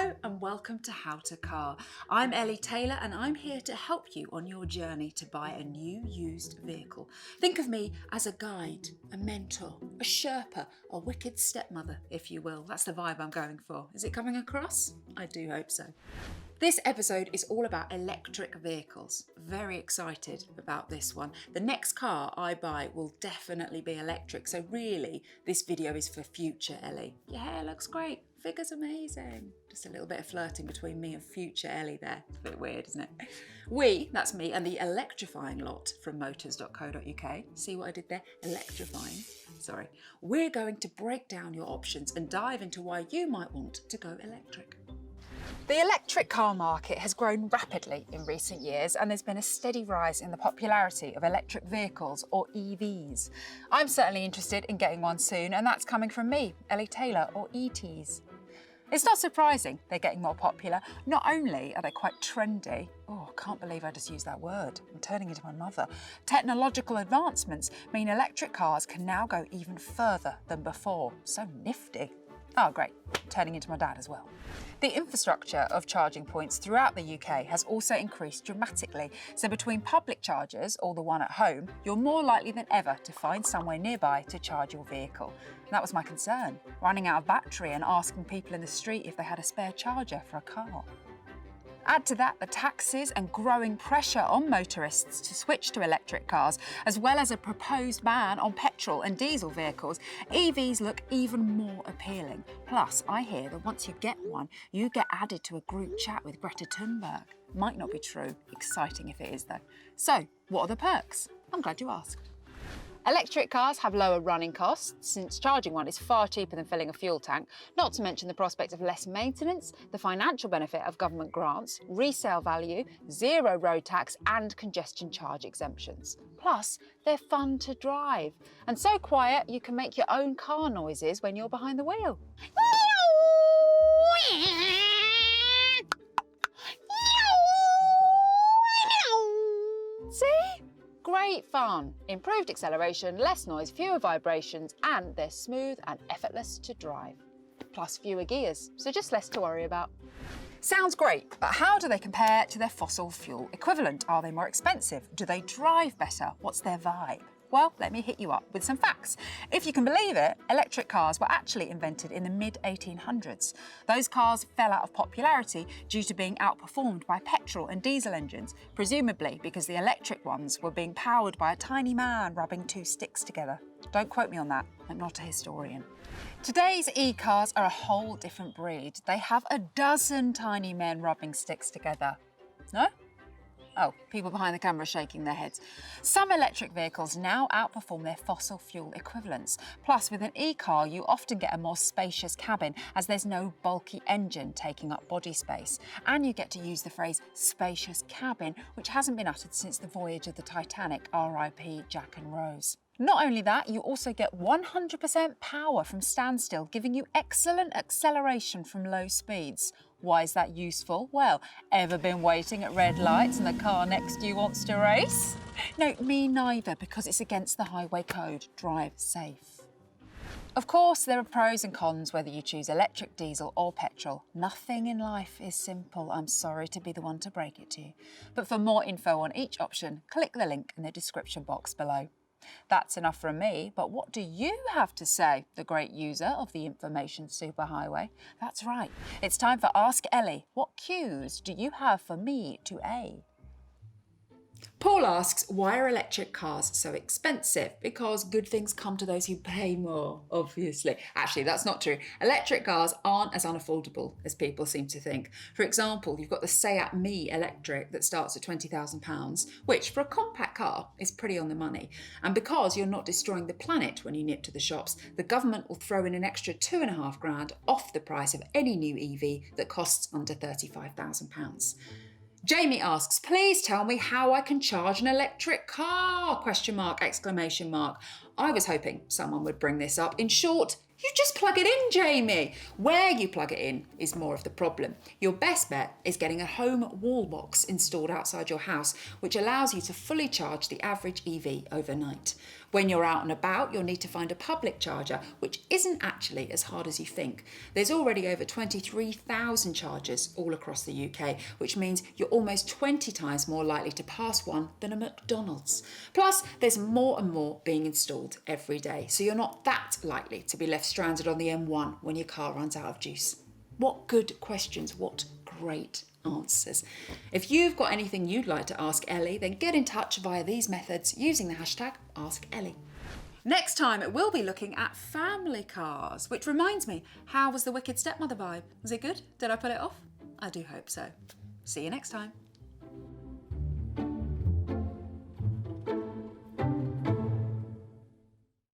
Hello and welcome to How to Car. I'm Ellie Taylor and I'm here to help you on your journey to buy a new used vehicle. Think of me as a guide, a mentor, a Sherpa, a wicked stepmother, if you will. That's the vibe I'm going for. Is it coming across? I do hope so. This episode is all about electric vehicles. Very excited about this one. The next car I buy will definitely be electric, so really this video is for future Ellie. Your hair looks great, figure's amazing. Just a little bit of flirting between me and future Ellie there. It's a bit weird, isn't it? We, that's me and the electrifying lot from motors.co.uk. See what I did there? Electrifying. Sorry. We're going to break down your options and dive into why you might want to go electric. The electric car market has grown rapidly in recent years and there's been a steady rise in the popularity of electric vehicles, or EVs. I'm certainly interested in getting one soon, and that's coming from me, Ellie Taylor, or ETs. It's not surprising they're getting more popular. Not only are they quite trendy, I can't believe I just used that word, I'm turning into my mother. Technological advancements mean electric cars can now go even further than before. So nifty. Oh great, turning into my dad as well. The infrastructure of charging points throughout the UK has also increased dramatically. So between public chargers or the one at home, you're more likely than ever to find somewhere nearby to charge your vehicle. And that was my concern, running out of battery and asking people in the street if they had a spare charger for a car. Add to that the taxes and growing pressure on motorists to switch to electric cars, as well as a proposed ban on petrol and diesel vehicles, EVs look even more appealing. Plus, I hear that once you get one, you get added to a group chat with Greta Thunberg. Might not be true. Exciting if it is though. So, what are the perks? I'm glad you asked. Electric cars have lower running costs, since charging one is far cheaper than filling a fuel tank, not to mention the prospect of less maintenance, the financial benefit of government grants, resale value, zero road tax and congestion charge exemptions. Plus, they're fun to drive, and so quiet you can make your own car noises when you're behind the wheel. See? Great fun, improved acceleration, less noise, fewer vibrations, and they're smooth and effortless to drive. Plus fewer gears, so just less to worry about. Sounds great, but how do they compare to their fossil fuel equivalent? Are they more expensive? Do they drive better? What's their vibe? Well, let me hit you up with some facts. If you can believe it, electric cars were actually invented in the mid-1800s. Those cars fell out of popularity due to being outperformed by petrol and diesel engines, presumably because the electric ones were being powered by a tiny man rubbing two sticks together. Don't quote me on that, I'm not a historian. Today's e-cars are a whole different breed. They have a dozen tiny men rubbing sticks together. No? Oh, people behind the camera are shaking their heads. Some electric vehicles now outperform their fossil fuel equivalents. Plus, with an e-car, you often get a more spacious cabin as there's no bulky engine taking up body space. And you get to use the phrase spacious cabin, which hasn't been uttered since the voyage of the Titanic, RIP Jack and Rose. Not only that, you also get 100% power from standstill, giving you excellent acceleration from low speeds. Why is that useful? Well, ever been waiting at red lights and the car next to you wants to race? No, me neither, because it's against the highway code. Drive safe. Of course, there are pros and cons whether you choose electric, diesel or petrol. Nothing in life is simple. I'm sorry to be the one to break it to you. But for more info on each option, click the link in the description box below. That's enough from me, but what do you have to say, the great user of the information superhighway? That's right, it's time for Ask Ellie. What cues do you have for me to A? Paul asks, why are electric cars so expensive? Because good things come to those who pay more, obviously. Actually, that's not true. Electric cars aren't as unaffordable as people seem to think. For example, you've got the Seat Me electric that starts at £20,000, which for a compact car is pretty on the money. And because you're not destroying the planet when you nip to the shops, the government will throw in an extra £2,500 off the price of any new EV that costs under £35,000. Jamie asks, please tell me how I can charge an electric car? ? I was hoping someone would bring this up. In short, you just plug it in, Jamie. Where you plug it in is more of the problem. Your best bet is getting a home wall box installed outside your house, which allows you to fully charge the average EV overnight. When you're out and about, you'll need to find a public charger, which isn't actually as hard as you think. There's already over 23,000 chargers all across the UK, which means you're almost 20 times more likely to pass one than a McDonald's. Plus, there's more and more being installed every day, so you're not that likely to be left stranded on the M1 when your car runs out of juice. What good questions, what great answers. If you've got anything you'd like to ask Ellie, then get in touch via these methods using the hashtag #AskEllie. Next time, we'll be looking at family cars, which reminds me, how was the Wicked Stepmother vibe? Was it good? Did I put it off? I do hope so. See you next time.